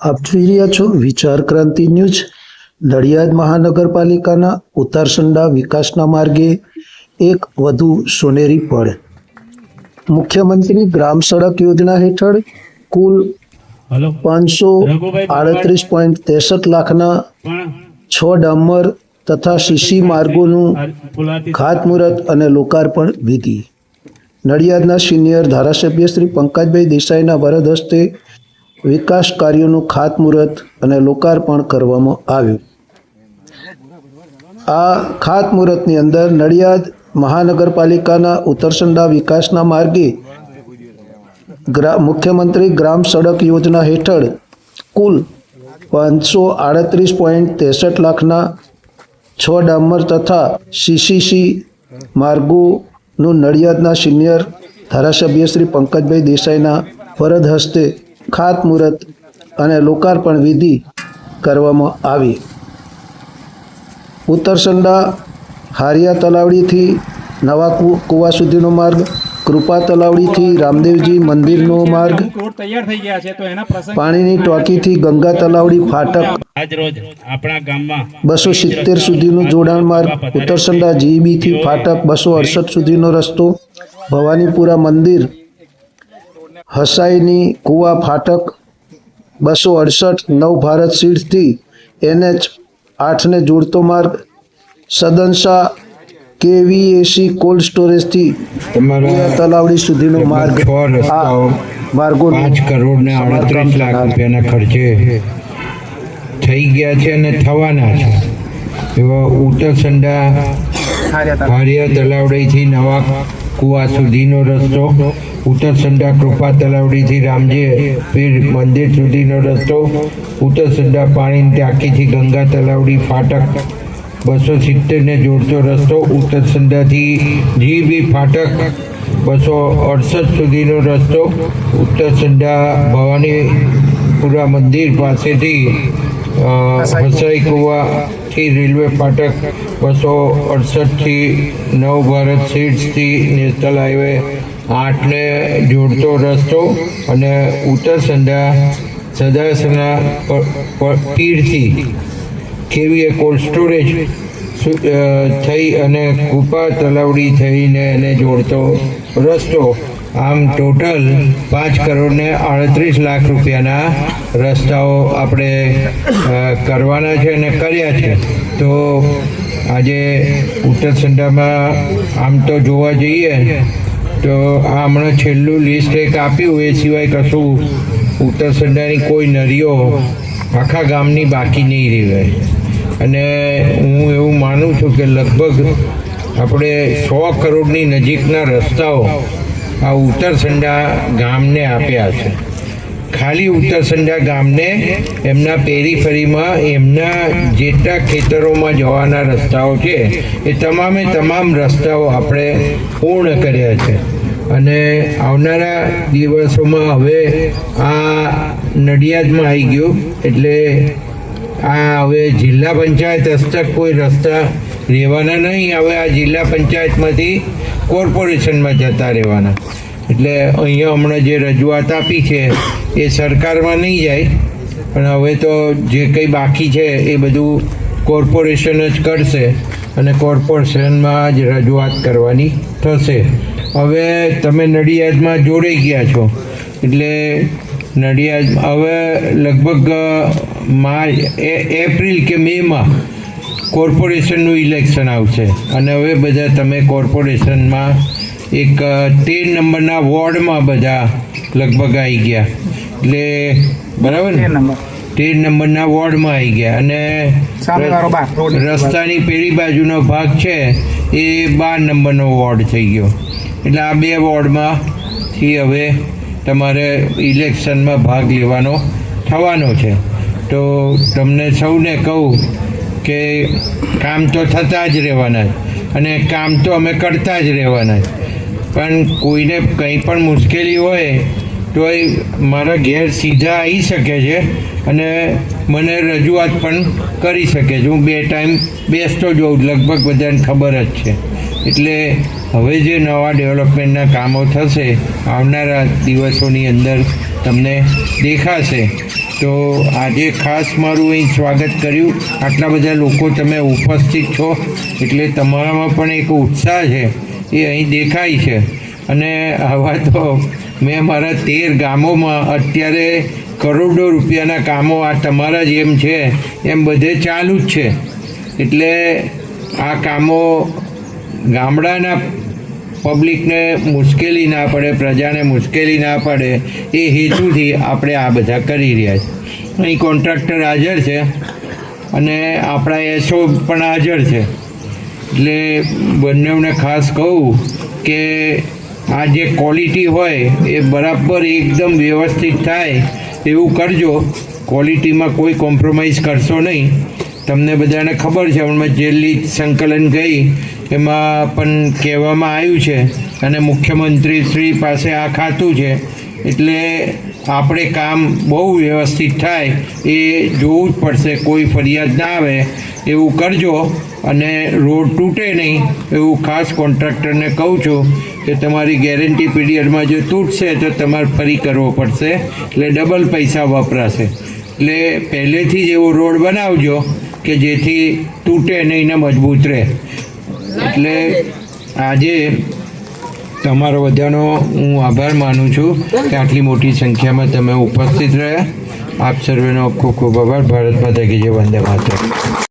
આપ જોઈ રહ્યા છો વિચાર ક્રાંતિ ન્યૂઝ। નડિયાદ મહાનગરપાલિકાના ઉતારસંડા વિકાસના માર્ગે એક વધુ સોનેરી પળ। મુખ્યમંત્રી ગ્રામ સડક યોજના હેઠળ કુલ 538.63 લાખના 6 ડામર તથા સીસી માર્ગોનું ખાતમુહૂર્ત અને લોકાર્પણ વિધિ નડિયાદના સિનિયર ધારાસભ્ય શ્રી પંકજભાઈ દેસાઈના વરદ હસ્તે વિકાસ કાર્યોનું ખાતમુહૂર્ત અને લોકાર્પણ કરવામાં આવ્યું। આ ખાતમુહૂર્તની અંદર નડિયાદ મહાનગરપાલિકાના ઉત્તરસંડા વિકાસના માર્ગે મુખ્યમંત્રી ગ્રામ સડક યોજના હેઠળ કુલ 538.63 લાખના 6 ડામર તથા સીસીસી માર્ગોનું નડિયાદના સિનિયર ધારાસભ્ય શ્રી પંકજભાઈ દેસાઈના વરદ હસ્તે ખાતમુહૂર્ત અને લોકાર્પણ વિધિ કરવામાં આવી। ઉત્તરસંડા હારિયા તલાવડીથી નવા કુવા સુધીનો માર્ગ, કૃપા તલાવડીથી રામદેવજી મંદિરનો માર્ગ, પાણીની ટાંકીથી ગંગા તલાવડી ફાટક 270 સુધીનું જોડાણ માર્ગ, ઉત્તરસંડા જીઈબીથી ફાટક 268 સુધીનો રસ્તો, ભવાનીપુરા મંદિર હસાઈની કુવા ફાટક 268, નવ ભારત સીડથી NH 8 ને જોડતો માર્ગ, સદનશા KVAC કોલ્ડ સ્ટોરેજથી તલાવડી સુધીનો માર્ગ। આ માર્ગો 5 કરોડ ને 38 લાખ રૂપિયાના ખર્ચે થઈ ગયા છે અને થવાના છે એવા ઉત્તરસંડા હારિયા તલાવડીથી નવા કુવા સુધીનો રસ્તો, ઉત્તરસંડા કૃપા તલાવડીથી રામજી પીર મંદિર સુધીનો રસ્તો, ઉત્તરસંડા પાણીની ટાંકીથી ગંગા તલાવડી ફાટક 270 ને જોડતો રસ્તો, ઉત્તરસંડાથી જીબી ફાટક 268 સુધીનો રસ્તો, ઉત્તરસંડા ભવાનીપુરા મંદિર પાસેથી હસાઈ કુવાથી રેલવે ફાટક 268 થી નવ ભારત સીડ્સથી નેશનલ હાઈવે 8 ને જોડતો રસ્તો અને ઉત્તરસંડા સદાસના પીરથી KVA કોલ્ડ સ્ટોરેજ થઈ અને કૃપા તલાવડી થઈને એને જોડતો રસ્તો। આમ ટોટલ 5 કરોડ ને 38 લાખ રૂપિયાના રસ્તાઓ આપણે કરવાના છે અને કર્યા છે। તો આજે ઉત્તરસંડામાં આમ તો જોવા જઈએ તો આ હમણાં છેલ્લું લિસ્ટ એક આપ્યું, એ સિવાય કશું ઉત્તરસંડાની કોઈ નદીઓ આખા ગામની બાકી નહીં રહે અને હું એવું માનું છું કે લગભગ આપણે 100 કરોડની નજીકના રસ્તાઓ આ ઉત્તરસંડા ગામને આપ્યા છે। ખાલી ઉત્તરસંડા ગામને એમના પેરીફરીમાં એમના જેટલા ખેતરોમાં જવાના રસ્તાઓ છે એ તમામે તમામ રસ્તાઓ આપણે પૂર્ણ કર્યા છે અને આવનારા દિવસોમાં હવે આ નડિયાદમાં આવી ગયું એટલે આ હવે જિલ્લા પંચાયત હસ્તક કોઈ રસ્તા રહેવાના નહીં, હવે આ જિલ્લા પંચાયતમાંથી કોર્પોરેશનમાં જતા રહેવાના। એટલે અહીંયા હમણાં જે રજૂઆત આપી છે એ સરકારમાં નહીં જાય પણ હવે તો જે કંઈ બાકી છે એ બધું કોર્પોરેશન જ કરશે અને કોર્પોરેશનમાં જ રજૂઆત કરવાની થશે। હવે તમે નડિયાદમાં જોડાઈ ગયા છો એટલે નડિયાદ હવે લગભગ એપ્રિલ કે મેમાં કોર્પોરેશનનું ઇલેક્શન આવશે અને હવે બધા તમે કોર્પોરેશનમાં એક 13 નંબરના વોર્ડમાં બધા લગભગ આવી ગયા એટલે બરાબર ને 13 નંબરના વોર્ડમાં આવી ગયા અને રસ્તાની પેલી બાજુનો ભાગ છે એ 12 નંબરનો વોર્ડ થઈ ગયો એટલે આ 2 વોર્ડમાંથી હવે તમારે ઇલેક્શનમાં ભાગ લેવાનો થવાનો છે। તો તમને સૌને કહું કે કામ તો થતા જ રહેવાના અને કામ તો અમે કરતા જ રહેવાના પણ કોઈને કંઈ પણ મુશ્કેલી હોય તો એ મારા ઘેર સીધા આવી શકે છે અને મને રજૂઆત પણ કરી શકે છે। હું 2 ટાઈમ બેસતો જોઉં, લગભગ બધાને ખબર જ છે। એટલે હવે જે નવા ડેવલપમેન્ટના કામો થશે આવનારા દિવસોની અંદર તમને દેખાશે તો આજે ખાસ મારું અહીં સ્વાગત કર્યું. આટલા બધા લોકો તમે ઉપસ્થિત છો એટલે તમારામાં પણ એક ઉત્સાહ છે એ અહીં દેખાય છે. અને આવા તો મેં મારા 13 ગામોમાં અત્યારે કરોડો રૂપિયાના કામો આ તમારા જેમ છે એમ બધે ચાલુ જ છે. એટલે આ કામો ગામડાના પબ્લિકને મુશ્કેલી ના પડે, પ્રજાને મુશ્કેલી ના પડે એ હેતુથી આપણે આ બધા કરી રહ્યા છીએ. અહીં કોન્ટ્રાક્ટર હાજર છે અને આપણા એસઓ પણ હાજર છે. એટલે બંનેને ખાસ કહું કે આ જે ક્વોલિટી હોય એ બરાબર એકદમ વ્યવસ્થિત થાય એવું કરજો. ક્વોલિટીમાં કોઈ કોમ્પ્રોમાઇઝ કરશો નહીં. તમને બધાને ખબર છે, હમણાં જેલી સંકલન ગઈ એમાં પણ કહેવામાં આવ્યું છે અને મુખ્યમંત્રી શ્રી પાસે આ ખાતું છે એટલે આપણે કામ બહુ વ્યવસ્થિત થાય એ જોવું જ પડશે. કોઈ ફરિયાદ ના આવે એવું કરજો અને રોડ તૂટે નહીં એવું ખાસ કોન્ટ્રાક્ટરને કહું છું કે તમારી ગેરંટી પીરિયડમાં જો તૂટશે તો તમારે ફરી કરવો પડશે એટલે ડબલ પૈસા વપરાશે. એટલે પહેલેથી જ એવો રોડ બનાવજો કે જેથી તૂટે નહીં ને મજબૂત રહે. એટલે આજે તમારો બધાનો હું આભાર માનું છું કે આટલી મોટી સંખ્યામાં તમે ઉપસ્થિત રહ્યા. આપ સર્વેનો ખૂબ ખૂબ આભાર. ભારત માતા કી જય. વંદે માતરમ.